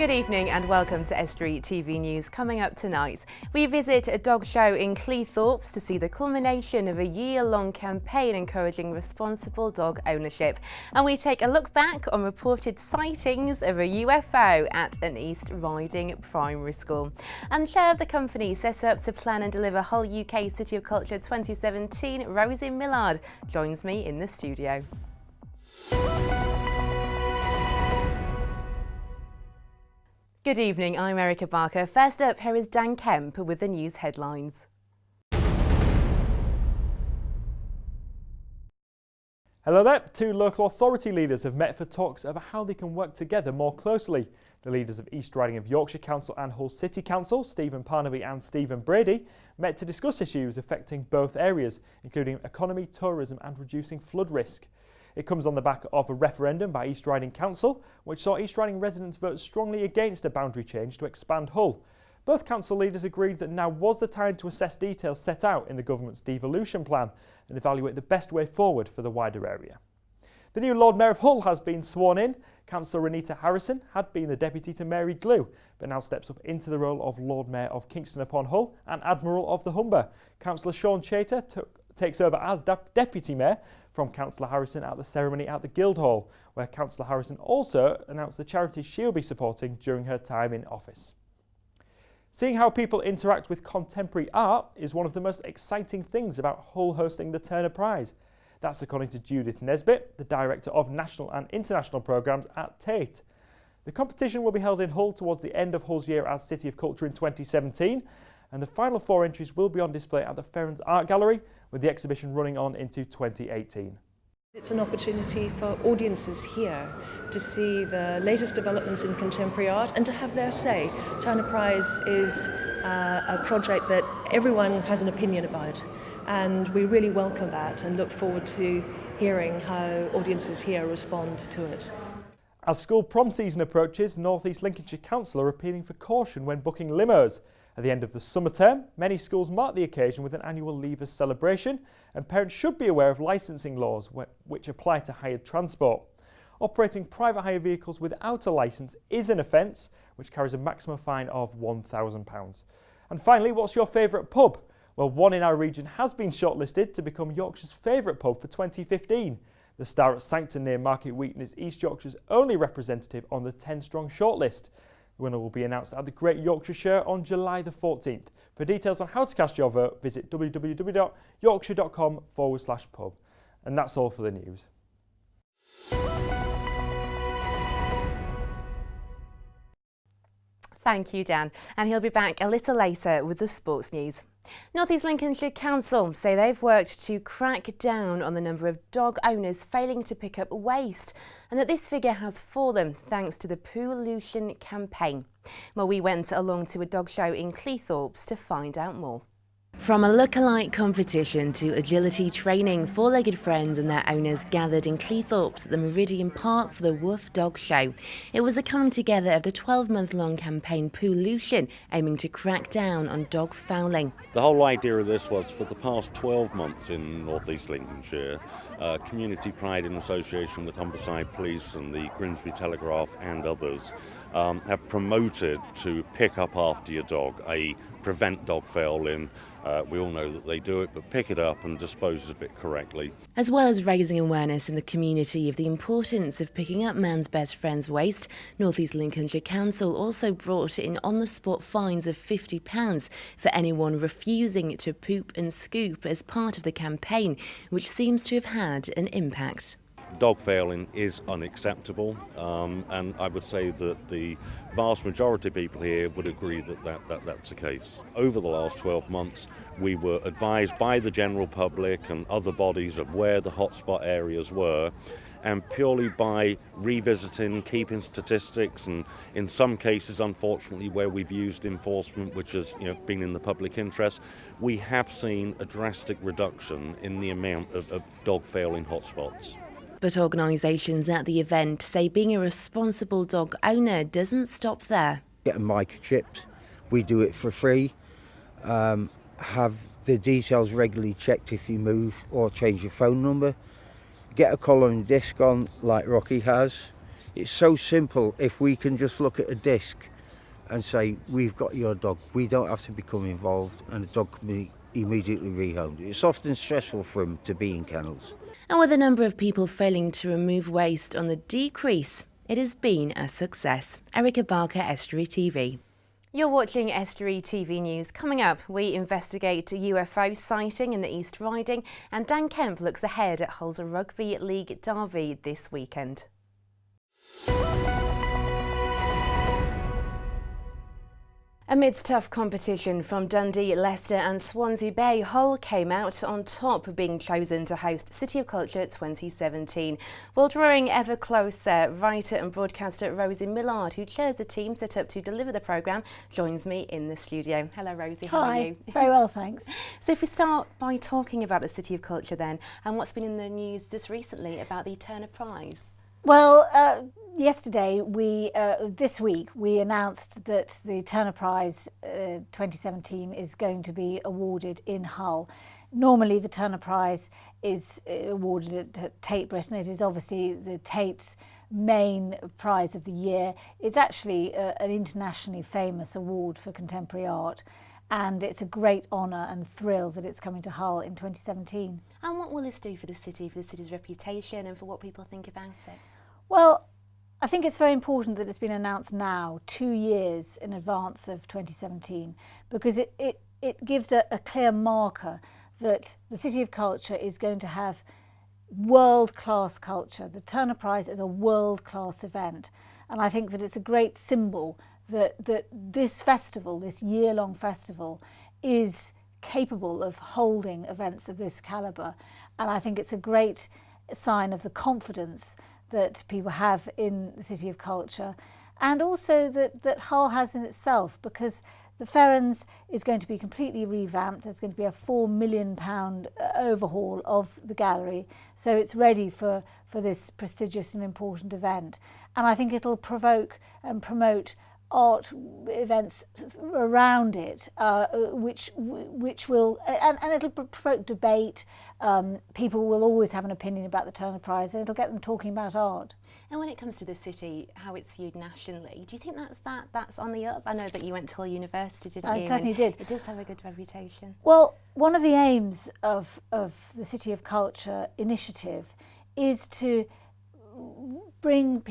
Good evening and welcome to Estuary TV News. Coming up tonight, we visit a dog show in Cleethorpes to see the culmination of a year-long campaign encouraging responsible dog ownership. And we take a look back on reported sightings of a UFO at an East Riding primary school. And chair of the company set up to plan and deliver Hull UK City of Culture 2017, Rosie Millard, joins me in the studio. Good evening, I'm Erica Barker. First up, here is Dan Kemp with the news headlines. Hello there. Two local authority leaders have met for talks over how they can work together more closely. The leaders of East Riding of Yorkshire Council and Hull City Council, Stephen Parnaby and Stephen Brady, met to discuss issues affecting both areas, including economy, tourism and reducing flood risk. It comes on the back of a referendum by East Riding Council, which saw East Riding residents vote strongly against a boundary change to expand Hull. Both council leaders agreed that now was the time to assess details set out in the government's devolution plan and evaluate the best way forward for the wider area. The new Lord Mayor of Hull has been sworn in. Councillor Renita Harrison had been the deputy to Mary Glue, but now steps up into the role of Lord Mayor of Kingston upon Hull and Admiral of the Humber. Councillor Sean Chater takes over as Deputy Mayor from Councillor Harrison at the ceremony at the Guildhall, where Councillor Harrison also announced the charity she'll be supporting during her time in office. Seeing how people interact with contemporary art is one of the most exciting things about Hull hosting the Turner Prize. That's according to Judith Nesbitt, the Director of National and International Programmes at Tate. The competition will be held in Hull towards the end of Hull's year as City of Culture in 2017, and the final 4 entries will be on display at the Ferrans Art Gallery, with the exhibition running on into 2018. It's an opportunity for audiences here to see the latest developments in contemporary art and to have their say. Turner Prize is a project that everyone has an opinion about, and we really welcome that and look forward to hearing how audiences here respond to it. As school prom season approaches, North East Lincolnshire Council are appealing for caution when booking limos. At the end of the summer term, many schools mark the occasion with an annual Leavers celebration, and parents should be aware of licensing laws which apply to hired transport. Operating private hire vehicles without a licence is an offence, which carries a maximum fine of £1,000. And finally, what's your favourite pub? Well, one in our region has been shortlisted to become Yorkshire's favourite pub for 2015. The Star at Sancton near Market Wheaton is East Yorkshire's only representative on the 10-strong shortlist. The winner will be announced at the Great Yorkshire Show on July the 14th. For details on how to cast your vote, visit www.yorkshire.com/pub. And that's all for the news. Thank you, Dan. And he'll be back a little later with the sports news. North East Lincolnshire Council say they've worked to crack down on the number of dog owners failing to pick up waste, and that this figure has fallen thanks to the Pollution campaign. Well, we went along to a dog show in Cleethorpes to find out more. From a look-alike competition to agility training, four-legged friends and their owners gathered in Cleethorpes at the Meridian Park for the Woof Dog Show. It was a coming together of the 12-month-long campaign Pollution, aiming to crack down on dog fouling. The whole idea of this was for the past 12 months in North East Lincolnshire, Community Pride in association with Humberside Police and the Grimsby Telegraph and others have promoted to pick up after your dog, i.e. prevent dog fouling. We all know that they do it, but pick it up and dispose of it correctly. As well as raising awareness in the community of the importance of picking up man's best friend's waste, North East Lincolnshire Council also brought in on-the-spot fines of £50 for anyone refusing to poop and scoop as part of the campaign, which seems to have had an impact. Dog fouling is unacceptable, and I would say that the vast majority of people here would agree that that's the case. Over the last 12 months, we were advised by the general public and other bodies of where the hotspot areas were, and purely by revisiting, keeping statistics, and in some cases, unfortunately, where we've used enforcement, which has been in the public interest, we have seen a drastic reduction in the amount of dog fouling hotspots. But organisations at the event say being a responsible dog owner doesn't stop there. Get them microchipped, we do it for free. Have the details regularly checked if you move or change your phone number. Get a collar and disc on like Rocky has. It's so simple if we can just look at a disc and say, we've got your dog. We don't have to become involved, and the dog can be immediately rehomed. It's often stressful for them to be in kennels. And with the number of people failing to remove waste on the decrease, it has been a success. Erica Barker, Estuary TV. You're watching Estuary TV News. Coming up, we investigate a UFO sighting in the East Riding, and Dan Kemp looks ahead at Hull's Rugby League derby this weekend. Amidst tough competition from Dundee, Leicester and Swansea Bay, Hull came out on top, being chosen to host City of Culture 2017. Well, drawing ever closer, writer and broadcaster Rosie Millard, who chairs the team set up to deliver the programme, joins me in the studio. Hello Rosie, how are you? Very well, thanks. So if we start by talking about the City of Culture then, and what's been in the news just recently about the Turner Prize. Well, yesterday, this week, we announced that the Turner Prize 2017 is going to be awarded in Hull. Normally, the Turner Prize is awarded at Tate Britain. It is obviously the Tate's main prize of the year. It's actually an internationally famous award for contemporary art, and it's a great honour and thrill that it's coming to Hull in 2017. And what will this do for the city's reputation and for what people think about it? Well, I think it's very important that it's been announced now, 2 years in advance of 2017, because it gives a clear marker that the City of Culture is going to have world-class culture. The Turner Prize is a world-class event, and I think that it's a great symbol that this festival, this year-long festival, is capable of holding events of this calibre, and I think it's a great sign of the confidence that people have in the City of Culture, and also that Hull has in itself, because the Ferrens is going to be completely revamped. There's going to be a £4 million overhaul of the gallery, so it's ready for this prestigious and important event. And I think it'll provoke and promote art events around it, which will, and it'll provoke debate. People will always have an opinion about the Turner Prize, and it'll get them talking about art. And when it comes to the city, how it's viewed nationally, do you think that's on the up? I know that you went to Hull University, didn't you? I certainly did. It does have a good reputation. Well, one of the aims of the City of Culture initiative is to bring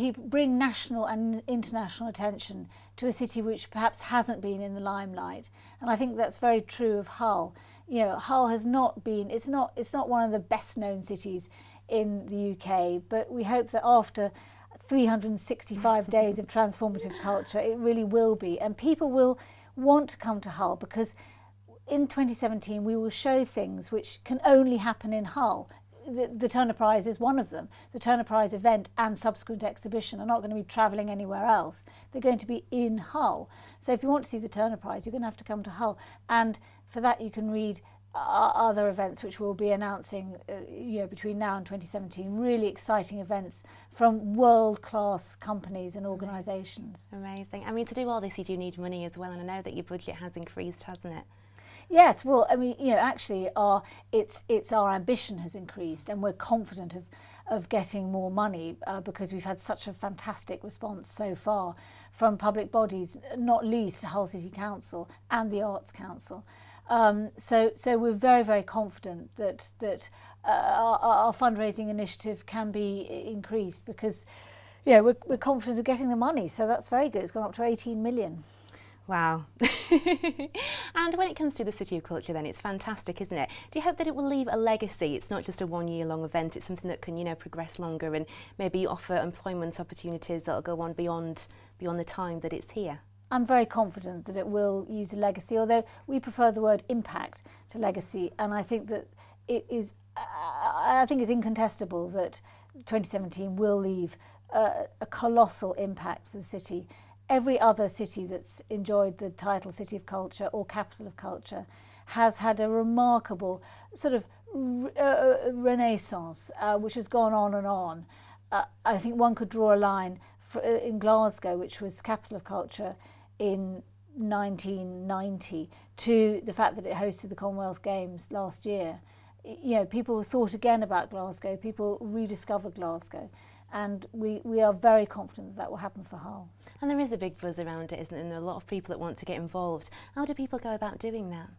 national and international attention to a city which perhaps hasn't been in the limelight, and I think that's very true of Hull. You know, Hull has not been. It's not one of the best known cities in the UK, but we hope that after 365 days of transformative culture, it really will be, and people will want to come to Hull, because in 2017 we will show things which can only happen in Hull. The Turner Prize is one of them. The Turner Prize event and subsequent exhibition are not going to be travelling anywhere else. They're going to be in Hull. So if you want to see the Turner Prize, you're going to have to come to Hull. And for that you can read other events which we'll be announcing between now and 2017. Really exciting events from world-class companies and organisations. Amazing. I mean, to do all this you do need money as well, and I know that your budget has increased, hasn't it? Yes, well, I mean, actually, our ambition has increased, and we're confident of getting more money because we've had such a fantastic response so far from public bodies, not least Hull City Council and the Arts Council. So we're very, very confident that our fundraising initiative can be increased, because we're confident of getting the money. So that's very good. It's gone up to 18 million. Wow. And when it comes to the City of Culture then, it's fantastic, isn't it? Do you hope that it will leave a legacy? It's not just a 1 year long event, it's something that can, progress longer and maybe offer employment opportunities that'll go on beyond the time that it's here? I'm very confident that it will use a legacy, although we prefer the word impact to legacy, and I think that it's incontestable that 2017 will leave a colossal impact for the city. Every other city that's enjoyed the title City of Culture or Capital of Culture has had a remarkable sort of renaissance, which has gone on and on. I think one could draw a line in Glasgow, which was Capital of Culture in 1990, to the fact that it hosted the Commonwealth Games last year. People thought again about Glasgow, people rediscovered Glasgow. and we are very confident that will happen for Hull. And there is a big buzz around it, isn't there? And there are a lot of people that want to get involved. How do people go about doing that?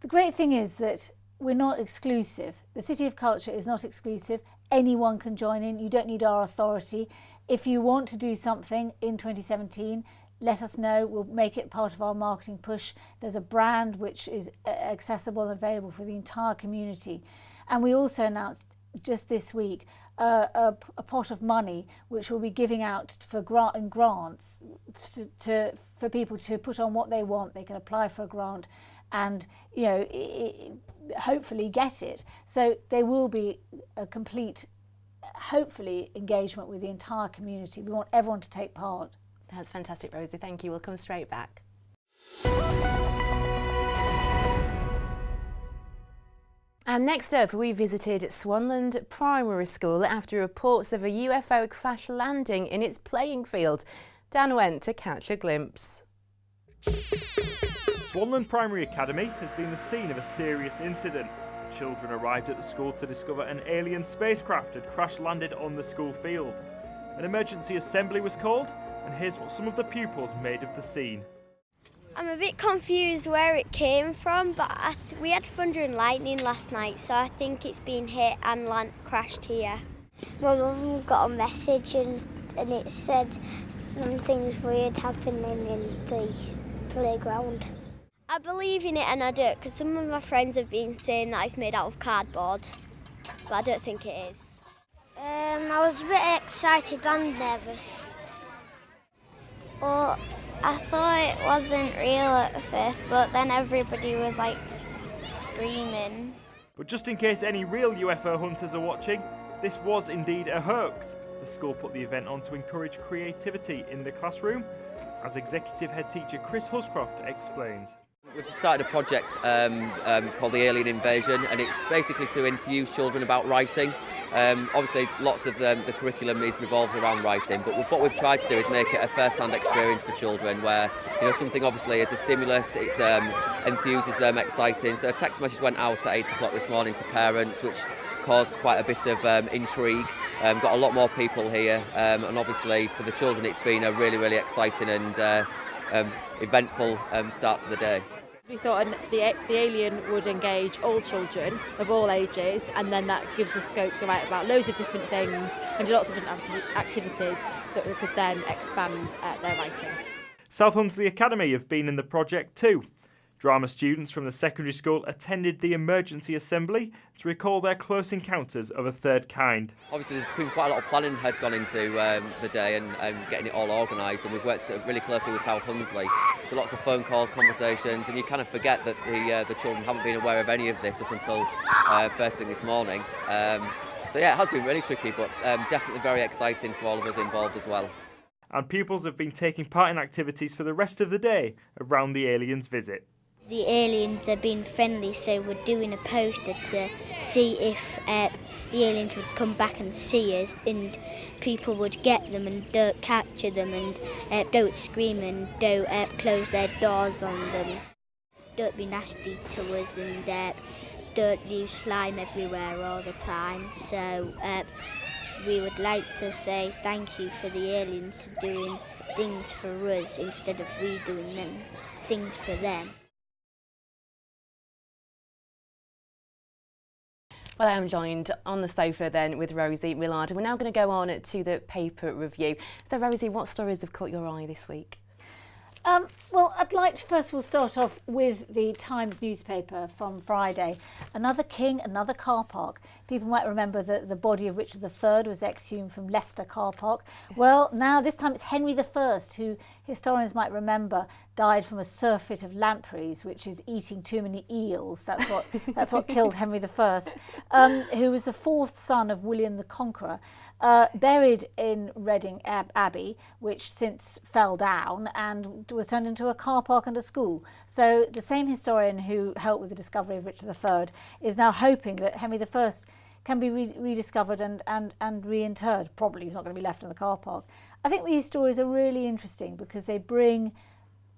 The great thing is that we're not exclusive. The City of Culture is not exclusive. Anyone can join in. You don't need our authority. If you want to do something in 2017, let us know. We'll make it part of our marketing push. There's a brand which is accessible and available for the entire community. And we also announced just this week a pot of money which we'll be giving out for grants for people to put on what they want. They can apply for a grant and hopefully get it. So there will be a complete, hopefully, engagement with the entire community. We want everyone to take part. That's fantastic, Rosie. Thank you. We'll come straight back. And next up, we visited Swanland Primary School after reports of a UFO crash landing in its playing field. Dan went to catch a glimpse. Swanland Primary Academy has been the scene of a serious incident. Children arrived at the school to discover an alien spacecraft had crash-landed on the school field. An emergency assembly was called, and here's what some of the pupils made of the scene. I'm a bit confused where it came from, but we had thunder and lightning last night, so I think it's been hit and crashed here. My mum got a message and it said something's weird happening in the playground. I believe in it and I don't, because some of my friends have been saying that it's made out of cardboard, but I don't think it is. I was a bit excited and nervous. Well, I thought it wasn't real at first, but then everybody was screaming. But just in case any real UFO hunters are watching, this was indeed a hoax. The school put the event on to encourage creativity in the classroom, as Executive Head Teacher Chris Huscroft explains. We've started a project called The Alien Invasion, and it's basically to infuse children about writing. Obviously, lots of the curriculum revolves around writing, but what we've tried to do is make it a first-hand experience for children where something obviously is a stimulus, it infuses them exciting. So a text message went out at 8 o'clock this morning to parents, which caused quite a bit of intrigue. Got a lot more people here, and obviously for the children it's been a really, really exciting and eventful start to the day. We thought the alien would engage all children of all ages, and then that gives us scope to write about loads of different things and do lots of different activities that we could then expand their writing. South Hunsley Academy have been in the project too. Drama students from the secondary school attended the emergency assembly to recall their close encounters of a third kind. Obviously there's been quite a lot of planning has gone into the day and getting it all organised, and we've worked really closely with South Hunsley. So lots of phone calls, conversations, and you kind of forget that the children haven't been aware of any of this up until first thing this morning. So yeah, it has been really tricky, but definitely very exciting for all of us involved as well. And pupils have been taking part in activities for the rest of the day around the aliens' visit. The aliens are being friendly, so we're doing a poster to see if the aliens would come back and see us, and people would get them and don't capture them and don't scream and don't close their doors on them. Don't be nasty to us and don't leave slime everywhere all the time. So we would like to say thank you for the aliens doing things for us instead of we doing things for them. Well, I'm joined on the sofa then with Rosie Millard. We're now going to go on to the paper review. So, Rosie, what stories have caught your eye this week? Well, I'd like to first of all start off with the Times newspaper from Friday. Another king, another car park. People might remember that the body of Richard III was exhumed from Leicester car park. Well, now this time it's Henry I, who historians might remember died from a surfeit of lampreys, which is eating too many eels. That's what killed Henry I, who was the fourth son of William the Conqueror. Buried in Reading Abbey, which since fell down and was turned into a car park and a school. So the same historian who helped with the discovery of Richard III is now hoping that Henry I can be rediscovered and reinterred. Probably he's not going to be left in the car park. I think these stories are really interesting because they bring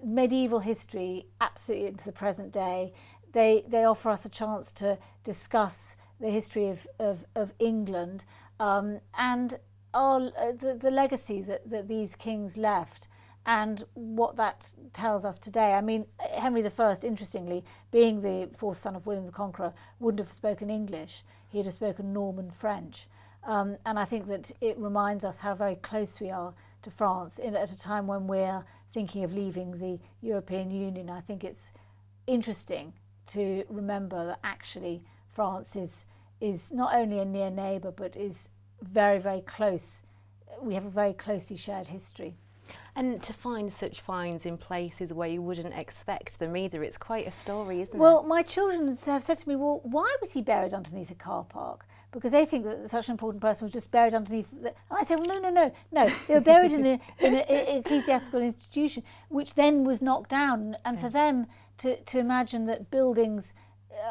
medieval history absolutely into the present day. They offer us a chance to discuss the history of England and the legacy that these kings left, and what that tells us today. I mean, Henry I, interestingly, being the fourth son of William the Conqueror, wouldn't have spoken English. He'd have spoken Norman French. And I think that it reminds us how very close we are to France at a time when we're thinking of leaving the European Union. I think it's interesting to remember that actually France is not only a near neighbour, but is very, very close. We have a very closely shared history. And to find such finds in places where you wouldn't expect them either, it's quite a story, isn't it? Well, my children have said to me, well, why was he buried underneath a car park? Because they think that such an important person was just buried underneath. And I said, well, no. They were buried in an ecclesiastical institution, which then was knocked down. And for them to imagine that buildings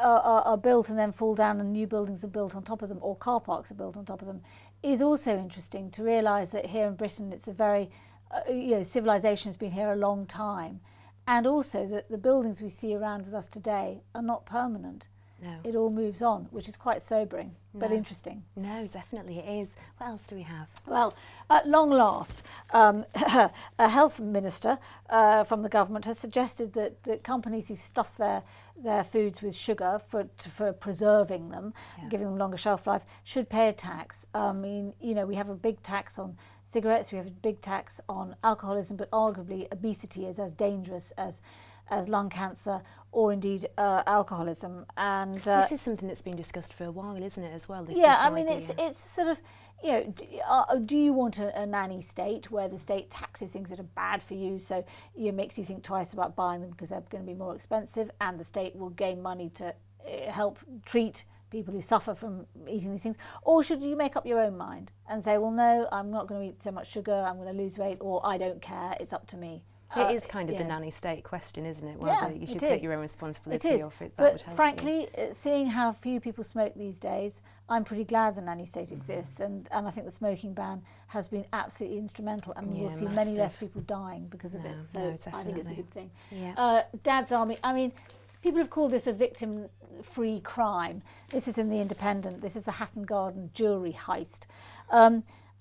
are built and then fall down and new buildings are built on top of them, or car parks are built on top of them, is also interesting to realise that here in Britain it's a very, civilization has been here a long time. And also that the buildings we see around with us today are not permanent. No. It all moves on, which is quite sobering, but interesting. No, definitely it is. What else do we have? Well, at long last, a health minister from the government has suggested that companies who stuff their foods with sugar for preserving them, giving them longer shelf life, should pay a tax. I mean, we have a big tax on cigarettes, we have a big tax on alcoholism, but arguably obesity is as dangerous as lung cancer or indeed alcoholism. And this is something that's been discussed for a while, isn't it, as well? I mean, it's sort of, do you want a nanny state where the state taxes things that are bad for you, so it makes you think twice about buying them because they're going to be more expensive, and the state will gain money to help treat people who suffer from eating these things? Or should you make up your own mind and say, well, no, I'm not going to eat so much sugar, I'm going to lose weight, or I don't care, it's up to me? It is kind of the nanny state question, isn't it? Whether you should take your own responsibility, or if that would help. Frankly, seeing how few people smoke these days, I'm pretty glad the nanny state exists, and I think the smoking ban has been absolutely instrumental, and we'll see many less people dying because of it. So I think it's a good thing. Dad's Army, I mean, people have called this a victim-free crime. This is in The Independent. This is the Hatton Garden jewellery heist.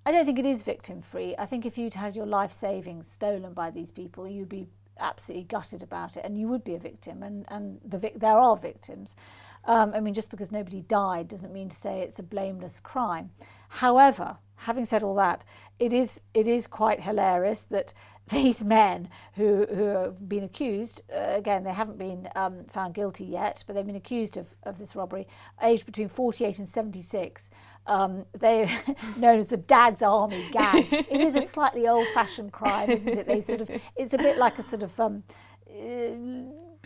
I don't think it is victim-free. I think if you'd had your life savings stolen by these people, you'd be absolutely gutted about it, and you would be a victim, and there are victims. I mean, just because nobody died doesn't mean to say it's a blameless crime. However, having said all that, it is quite hilarious that these men who have been accused, again, they haven't been found guilty yet, but they've been accused of this robbery, aged between 48 and 76. They're known as the Dad's Army gang. It is a slightly old-fashioned crime, isn't it? It's a bit like a sort of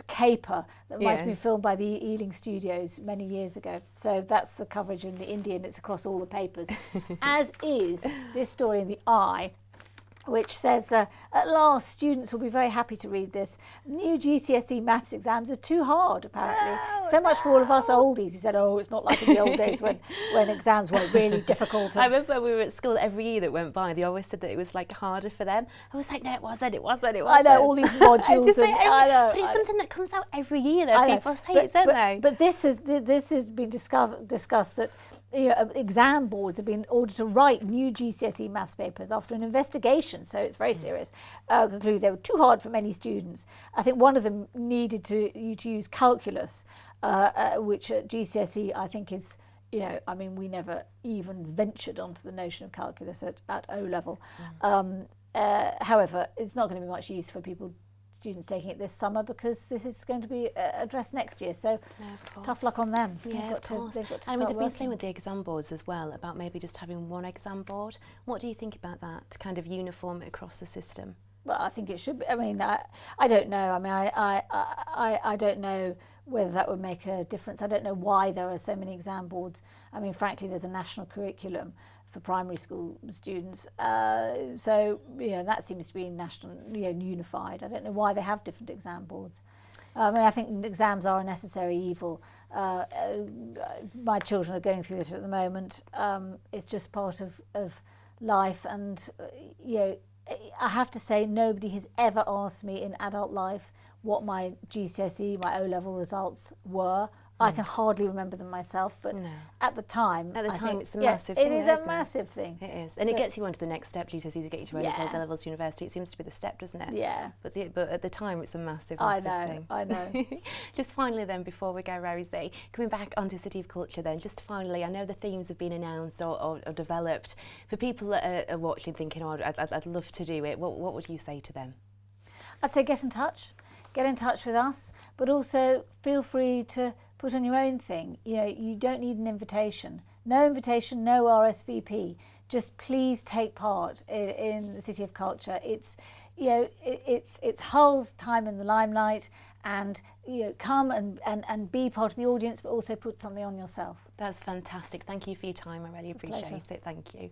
caper that might have been filmed by the Ealing Studios many years ago. So that's the coverage in the Indian. It's across all the papers, as is this story in the Eye, which says, at last, students will be very happy to read this. New GCSE maths exams are too hard, apparently. So much for all of us oldies who said, oh, it's not like in the old days when exams were really difficult. I remember when we were at school, every year that went by, they always said that it was like harder for them. I was like, no, it wasn't. I know, all these modules. I know. But it's something that comes out every year, though. People say it, don't they? But this has been discussed that exam boards have been ordered to write new GCSE maths papers after an investigation, so it's very serious, concluded they were too hard for many students. I think one of them needed you to use calculus, which at GCSE I think is, I mean, we never even ventured onto the notion of calculus at O level. However, it's not going to be much use for students taking it this summer, because this is going to be addressed next year, so tough luck on them. They've got to and they've been saying with the exam boards as well about maybe just having one exam board. What do you think about that, to kind of uniform it across the system? Well, I think it should be. I mean, I don't know. I mean, I don't know whether that would make a difference. I don't know why there are so many exam boards. I mean, frankly, there's a national curriculum for primary school students, so that seems to be national, unified. I don't know why they have different exam boards. I mean, I think exams are a necessary evil. My children are going through this at the moment. It's just part of life, and I have to say, nobody has ever asked me in adult life what my GCSE, my O-level results were. I can hardly remember them myself, but at the time, it's a massive thing. It is a massive thing. It is, and it gets you onto the next step. GCSEs to get you to A levels to university. It seems to be the step, doesn't it? Yeah. But at the time, it's a massive thing. I know. Just finally, then, before we go, Rosie, coming back onto City of Culture, then, just finally, I know the themes have been announced or developed. For people that are watching, thinking, "Oh, I'd love to do it," what would you say to them? I'd say get in touch with us, but also feel free to put on your own thing. You know, you don't need an invitation. No invitation, no RSVP. Just please take part in the City of Culture. It's, you know, it's Hull's time in the limelight, and you know, come and be part of the audience, but also put something on yourself. That's fantastic. Thank you for your time. I really appreciate it. Thank you.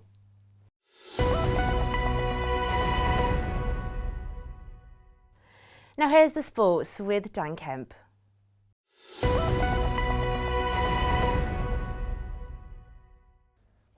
Now here's the sports with Dan Kemp.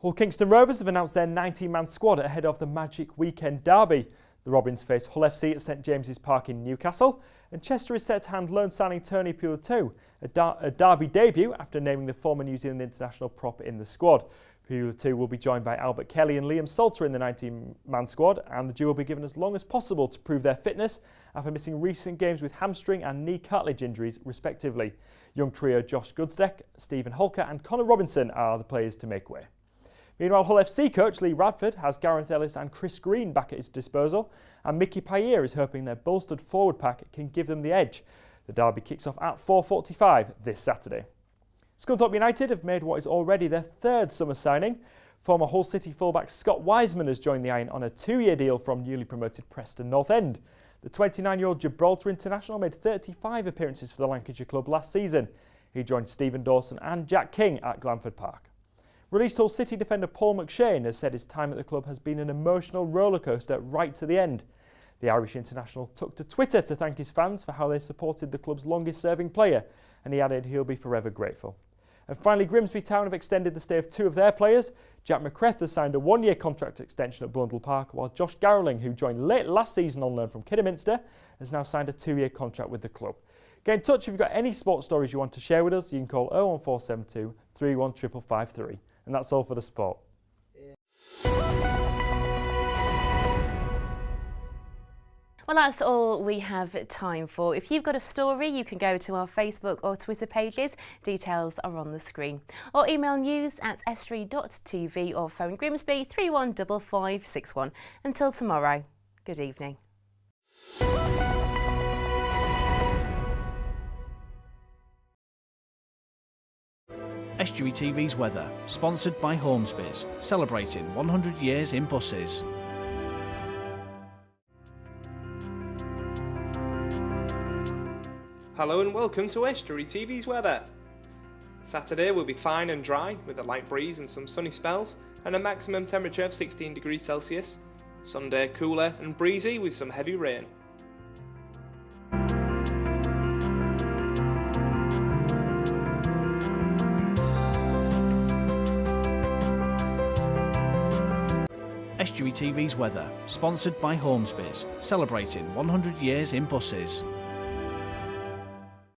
Hull Kingston Rovers have announced their 19-man squad ahead of the Magic Weekend derby. The Robins face Hull FC at St James's Park in Newcastle, and Chester is set to hand loan signing Tony Puletu, a derby debut after naming the former New Zealand international prop in the squad. Puletu will be joined by Albert Kelly and Liam Salter in the 19-man squad, and the duo will be given as long as possible to prove their fitness after missing recent games with hamstring and knee cartilage injuries respectively. Young trio Josh Goodsdeck, Stephen Holker and Connor Robinson are the players to make way. Meanwhile, Hull FC coach Lee Radford has Gareth Ellis and Chris Green back at his disposal, and Mickey Payer is hoping their bolstered forward pack can give them the edge. The derby kicks off at 4:45 this Saturday. Scunthorpe United have made what is already their third summer signing. Former Hull City fullback Scott Wiseman has joined the Iron on a 2-year deal from newly promoted Preston North End. The 29-year-old Gibraltar international made 35 appearances for the Lancashire club last season. He joined Stephen Dawson and Jack King at Glanford Park. Released Hull City defender Paul McShane has said his time at the club has been an emotional rollercoaster right to the end. The Irish international took to Twitter to thank his fans for how they supported the club's longest-serving player, and he added he'll be forever grateful. And finally, Grimsby Town have extended the stay of 2 of their players. Jack McCreth has signed a 1-year contract extension at Blundell Park, while Josh Garrowling, who joined late last season on loan from Kidderminster, has now signed a 2-year contract with the club. Get in touch if you've got any sports stories you want to share with us. You can call 01472 315553. And that's all for the sport. Well, that's all we have time for. If you've got a story, you can go to our Facebook or Twitter pages. Details are on the screen. Or email news@estuary.tv or phone Grimsby 315561. Until tomorrow, good evening. Estuary TV's weather, sponsored by Hornsby's, celebrating 100 years in buses. Hello and welcome to Estuary TV's weather. Saturday will be fine and dry with a light breeze and some sunny spells and a maximum temperature of 16 degrees Celsius. Sunday cooler and breezy with some heavy rain. Estuary TV's weather, sponsored by Hornsby's, celebrating 100 years in buses.